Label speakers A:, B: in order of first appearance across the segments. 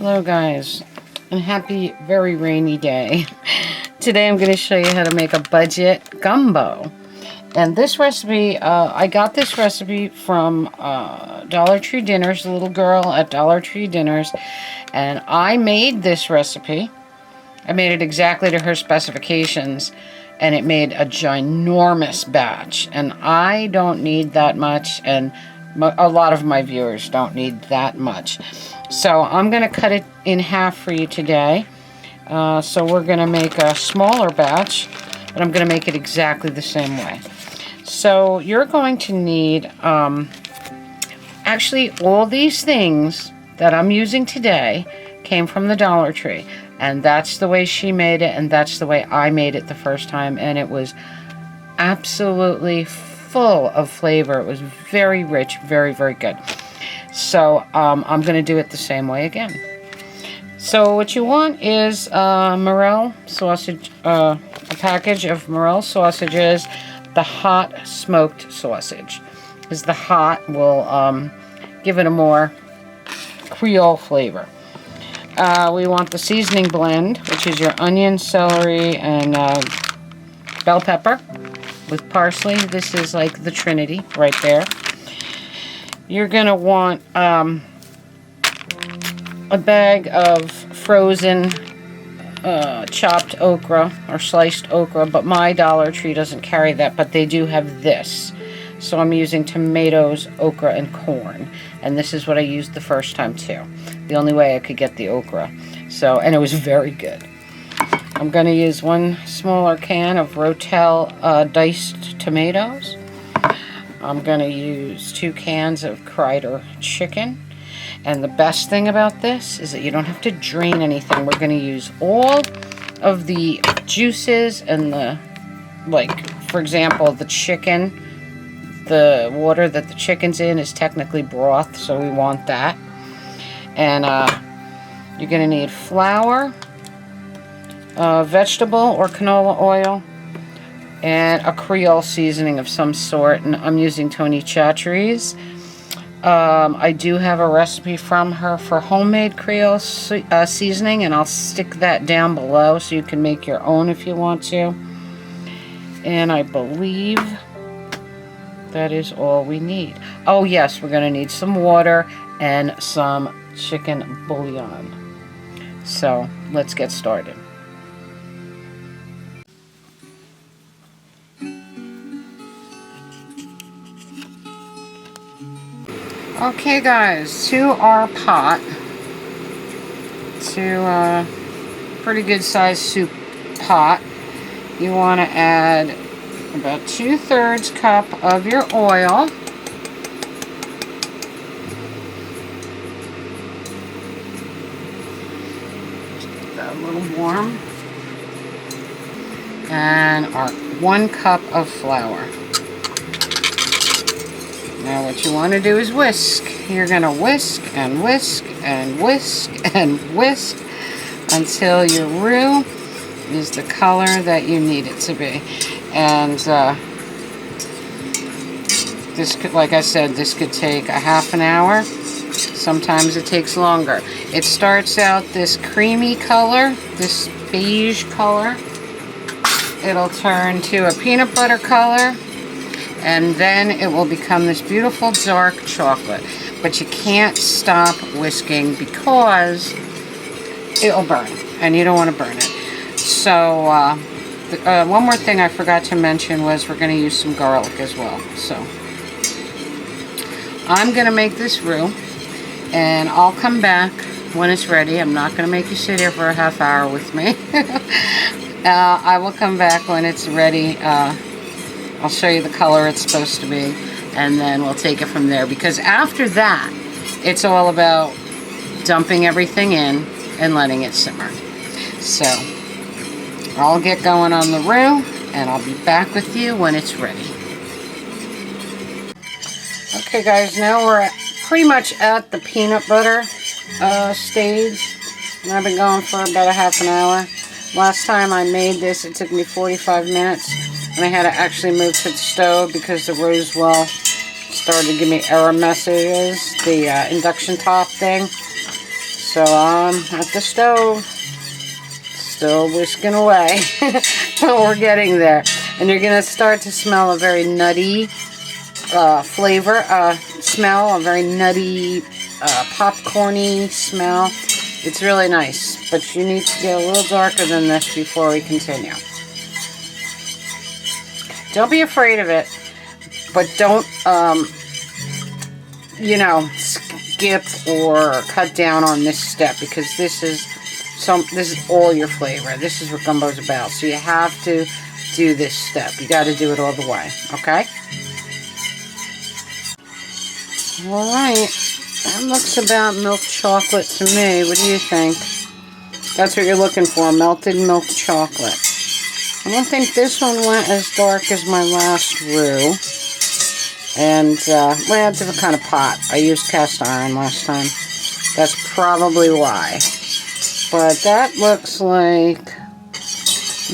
A: Hello guys, and happy very rainy day. Today I'm going to show you how to make a budget gumbo. And this recipe, I got this recipe from Dollar Tree Dinners, the little girl at Dollar Tree Dinners. And I made this recipe. I made it exactly to her specifications. And it made a ginormous batch. And I don't need that much, and a lot of my viewers don't need that much. So I'm going to cut it in half for you today. So we're going to make a smaller batch, but I'm going to make it exactly the same way. So you're going to need, actually all these things that I'm using today came from the Dollar Tree. And that's the way she made it, and that's the way I made it the first time. And it was absolutely full of flavor. It was very rich, very, very good. So I'm going to do it the same way again. So what you want is morel sausage, a package of morel sausages, the hot smoked sausage. Because the hot will give it a more Creole flavor. We want the seasoning blend, which is your onion, celery, and bell pepper with parsley. This is like the Trinity right there. You're going to want a bag of frozen chopped okra or sliced okra, but my Dollar Tree doesn't carry that, but they do have this. So I'm using tomatoes, okra, and corn. And this is what I used the first time too. The only way I could get the okra. So, and it was very good. I'm going to use one smaller can of Rotel diced tomatoes. I'm going to use 2 cans of Kreider chicken. And the best thing about this is that you don't have to drain anything. We're going to use all of the juices and the, like, for example, the chicken. The water that the chicken's in is technically broth, so we want that. And you're going to need flour, vegetable or canola oil, and a Creole seasoning of some sort. And I'm using Tony Chachere's. I do have a recipe from her for homemade Creole seasoning, and I'll stick that down below so you can make your own if you want to. And I believe that is all we need. Oh yes, we're going to need some water and some chicken bouillon. So let's get started. Okay guys, to our pot, to a pretty good sized soup pot, you want to add about 2/3 cup of your oil. Just get that a little warm. And our 1 cup of flour. Now what you want to do is whisk. You're going to whisk and whisk and whisk and whisk until your roux is the color that you need it to be. And this could, like I said, this could take a half an hour. Sometimes it takes longer. It starts out this creamy color, this beige color. It'll turn to a peanut butter color. And then it will become this beautiful dark chocolate. But you can't stop whisking because it'll burn. And you don't want to burn it. So, one more thing I forgot to mention was we're going to use some garlic as well. So, I'm going to make this roux. And I'll come back when it's ready. I'm not going to make you sit here for a half hour with me. I will come back when it's ready. I'll show you the color it's supposed to be, and then we'll take it from there. Because after that, it's all about dumping everything in and letting it simmer. So, I'll get going on the roux, and I'll be back with you when it's ready. Okay guys, now we're pretty much at the peanut butter stage. And I've been going for about a half an hour. Last time I made this, it took me 45 minutes. And I had to actually move to the stove because the Rosewell started to give me error messages, the induction top thing. So I'm at the stove, still whisking away, but we're getting there. And you're going to start to smell a very nutty smell, a very nutty, popcorny smell. It's really nice, but you need to get a little darker than this before we continue. Don't be afraid of it, but don't, you know, skip or cut down on this step, because this is all your flavor. This is what gumbo's about. So you have to do this step. You got to do it all the way, okay? All right. That looks about milk chocolate to me. What do you think? That's what you're looking for, melted milk chocolate. I don't think this one went as dark as my last roux. And, well, different kind of pot. I used cast iron last time. That's probably why. But that looks like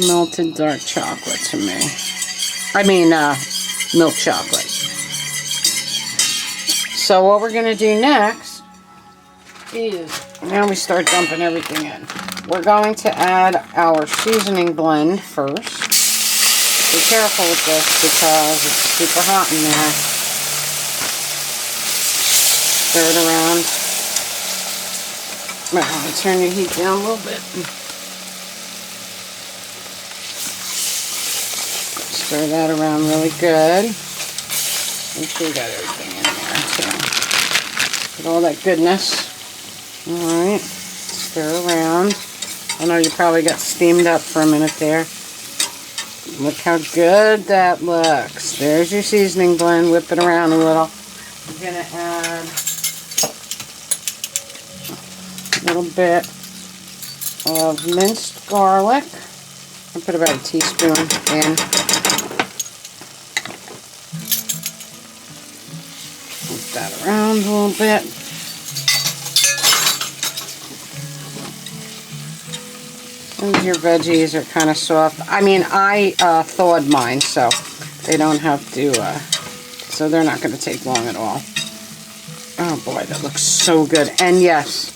A: melted dark chocolate to me. I mean, milk chocolate. So what we're going to do next is, now we start dumping everything in. We're going to add our seasoning blend first. Be careful with this because it's super hot in there. Stir it around. Might want to turn your heat down a little bit. Stir that around really good. Make sure you got everything in there too. Get all that goodness. Alright. Stir around. I know you probably got steamed up for a minute there. Look how good that looks. There's your seasoning blend. Whip it around a little. We're going to add a little bit of minced garlic. I put about a teaspoon in. Move that around a little bit. And your veggies are kind of soft. I mean, I thawed mine, so they don't have to, so they're not going to take long at all. Oh boy, that looks so good. And yes,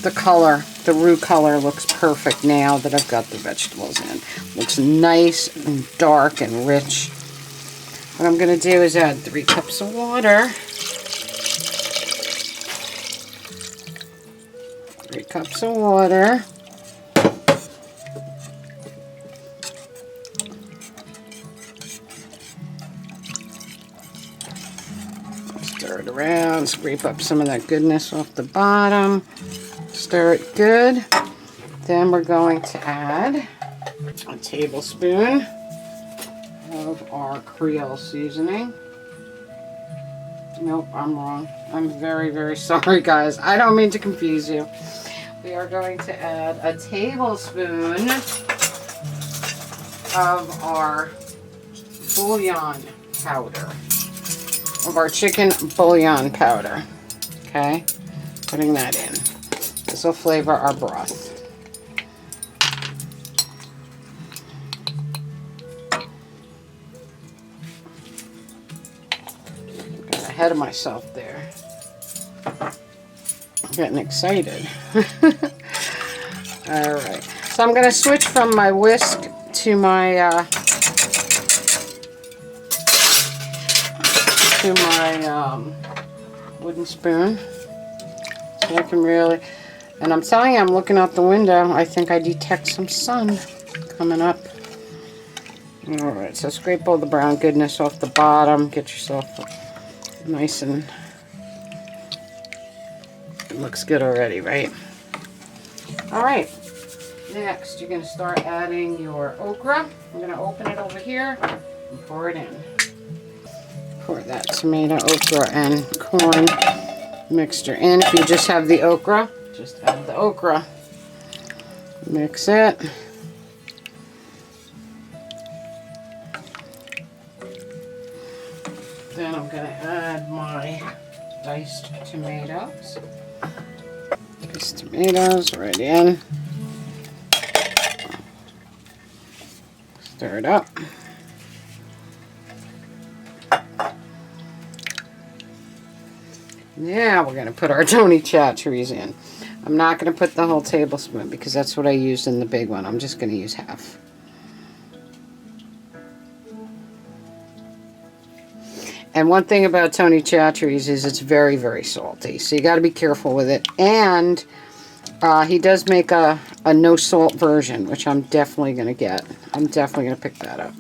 A: the color, the roux color looks perfect now that I've got the vegetables in. Looks nice and dark and rich. What I'm going to do is add 3 cups of water. 3 cups of water. Stir it around, scrape up some of that goodness off the bottom. Stir it good. Then we're going to add a tablespoon of our Creole seasoning. Nope, I'm wrong. I'm very, very sorry, guys. I don't mean to confuse you. We are going to add a tablespoon of our bouillon powder. Of our chicken bouillon powder. Okay? Putting that in. This will flavor our broth. Got ahead of myself there. I'm getting excited. Alright. So I'm going to switch from my whisk to my wooden spoon. So I can really, and I'm telling you, I'm looking out the window. I think I detect some sun coming up. Alright, so scrape all the brown goodness off the bottom. Get yourself nice and, it looks good already, right? Alright, next you're going to start adding your okra. I'm going to open it over here and pour it in. Pour that tomato, okra, and corn mixture in. If you just have the okra, just add the okra. Mix it. Then I'm going to add my diced tomatoes. Diced tomatoes right in. Stir it up. Now we're going to put our Tony Chachere's in. I'm not going to put the whole tablespoon because that's what I used in the big one. I'm just going to use half. And one thing about Tony Chachere's is it's very, very salty. So you got to be careful with it. And he does make a no salt version, which I'm definitely going to get. I'm definitely going to pick that up.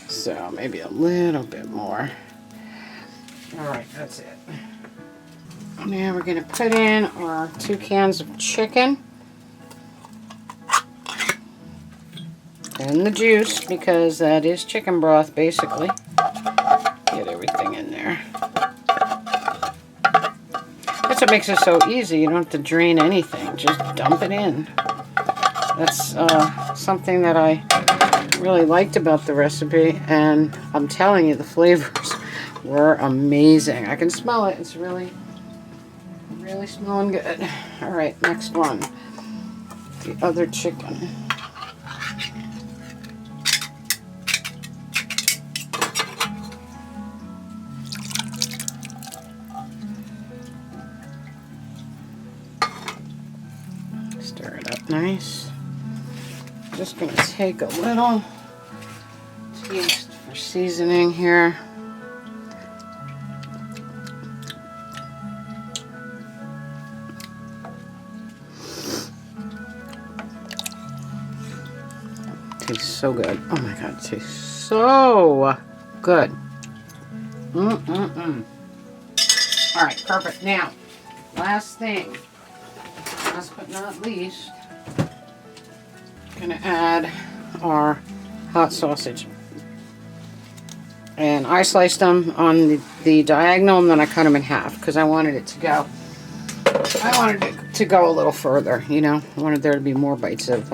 A: So maybe a little bit more. Alright, that's it. Now we're going to put in our 2 cans of chicken. And the juice, because that is chicken broth, basically. Get everything in there. That's what makes it so easy. You don't have to drain anything. Just dump it in. That's something that I really liked about the recipe. And I'm telling you, the flavors were amazing. I can smell it. It's really smelling good. All right, next one. The other chicken. Stir it up nice. Just going to take a little taste for seasoning here. Tastes so good. Oh my god, it tastes so good. Alright, perfect. Now, last thing, last but not least, gonna add our hot sausage. And I sliced them on the diagonal and then I cut them in half because I wanted it to go. I wanted it to go a little further, you know. I wanted there to be more bites of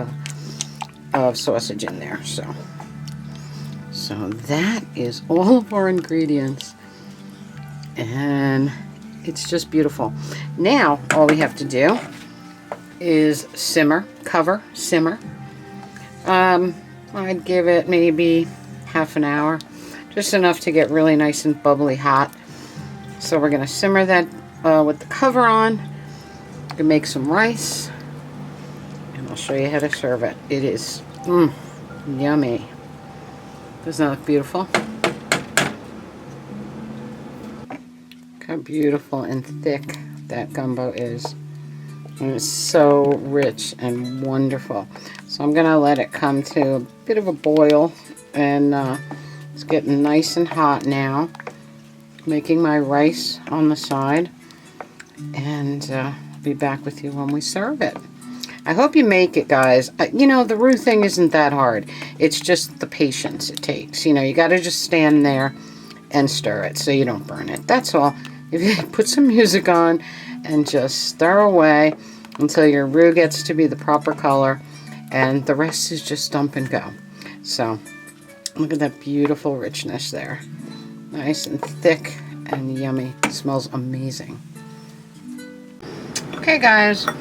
A: sausage in there. So that is all of our ingredients. And it's just beautiful. Now all we have to do is simmer, cover, simmer. I'd give it maybe half an hour, just enough to get really nice and bubbly hot. So we're gonna simmer that with the cover on. You can make some rice, and I'll show you how to serve it. It is yummy. Doesn't that look beautiful? Look how beautiful and thick that gumbo is. And it's so rich and wonderful. So I'm going to let it come to a bit of a boil. And it's getting nice and hot now. Making my rice on the side. And I'll be back with you when we serve it. I hope you make it, guys. You know, the roux thing isn't that hard. It's just the patience it takes. You know, you got to just stand there and stir it so you don't burn it. That's all. If you put some music on and just stir away until your roux gets to be the proper color, and the rest is just dump and go. So look at that beautiful richness there. Nice and thick and yummy. It smells amazing. Okay, guys, I'm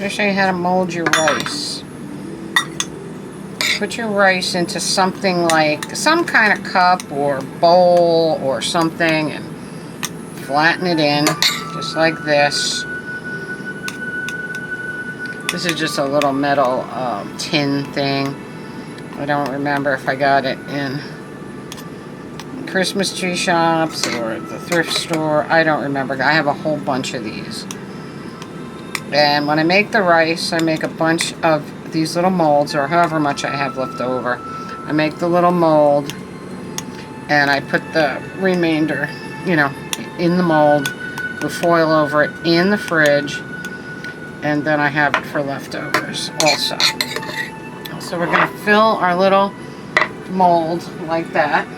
A: going to show you how to mold your rice. Put your rice into something like some kind of cup or bowl or something and flatten it in just like this. This is just a little metal tin thing. I don't remember if I got it in Christmas tree shops or the thrift store. I don't remember. I have a whole bunch of these. And when I make the rice, I make a bunch of these little molds, or however much I have left over. I make the little mold, and I put the remainder, you know, in the mold with foil over it in the fridge, and then I have it for leftovers also. So we're going to fill our little mold like that.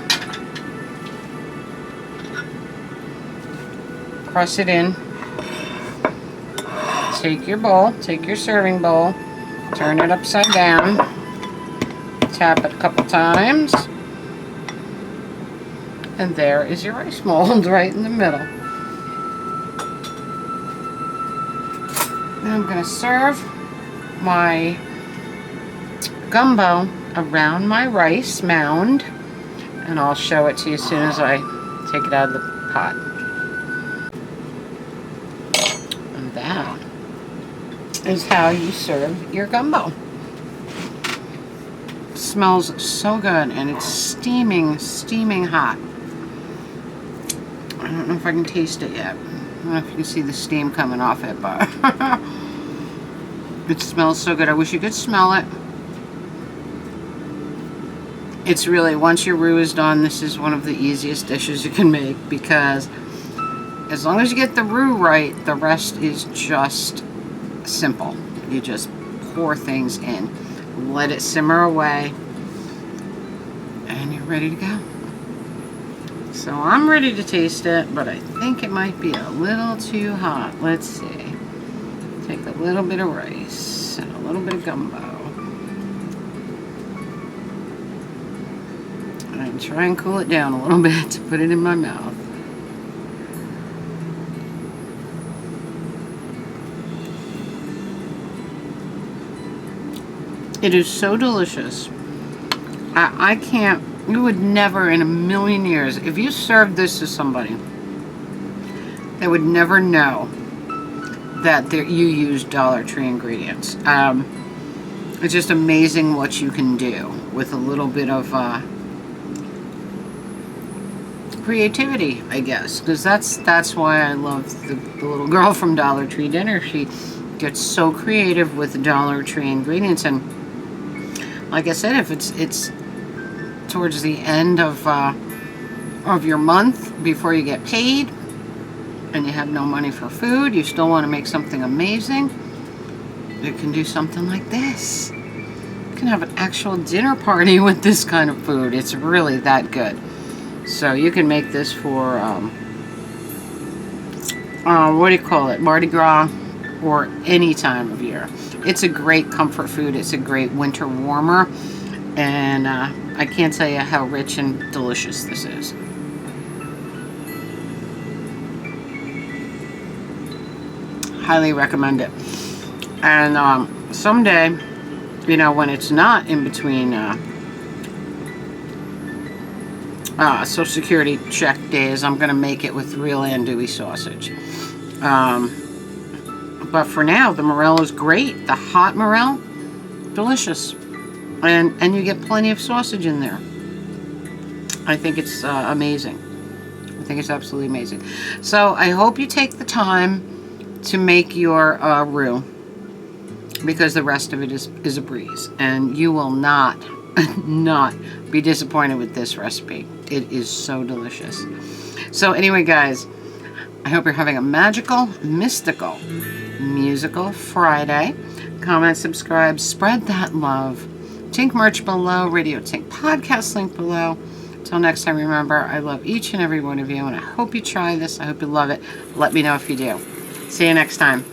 A: Press it in. Take your bowl, take your serving bowl, turn it upside down, tap it a couple times, and there is your rice mold right in the middle. Now I'm going to serve my gumbo around my rice mound, and I'll show it to you as soon as I take it out of the pot. And that is how you serve your gumbo. It smells so good, and it's steaming, steaming hot. I don't know if I can taste it yet. I don't know if you can see the steam coming off it, but it smells so good. I wish you could smell it. It's really, once your roux is done, this is one of the easiest dishes you can make, because as long as you get the roux right, the rest is just simple. You just pour things in, let it simmer away, and you're ready to go. So I'm ready to taste it, but I think it might be a little too hot. Let's see. Take a little bit of rice and a little bit of gumbo. And try and cool it down a little bit to put it in my mouth. It is so delicious. I can't, you would never in a million years, if you served this to somebody, they would never know that you use Dollar Tree ingredients. It's just amazing what you can do with a little bit of creativity, I guess, because that's why I love the little girl from Dollar Tree Dinner. She gets so creative with Dollar Tree ingredients, and like I said, if it's towards the end of your month before you get paid and you have no money for food, you still want to make something amazing, you can do something like this. You can have an actual dinner party with this kind of food. It's really that good. So you can make this for what do you call it, Mardi Gras, or any time of year. It's a great comfort food. It's a great winter warmer, and I can't tell you how rich and delicious this is. Highly recommend it. And someday, you know, when it's not in between Social Security check days, I'm going to make it with real andouille sausage. But for now, the morel is great. The hot morel, delicious. And you get plenty of sausage in there. I think it's amazing. I think it's absolutely amazing. So I hope you take the time to make your roux, because the rest of it is a breeze. And you will not be disappointed with this recipe. It is so delicious. So anyway, guys, I hope you're having a magical, mystical, musical Friday. Comment, subscribe, spread that love. Tink merch below, Radio Tink podcast link below. Until next time, remember, I love each and every one of you, and I hope you try this. I hope you love it. Let me know if you do. See you next time.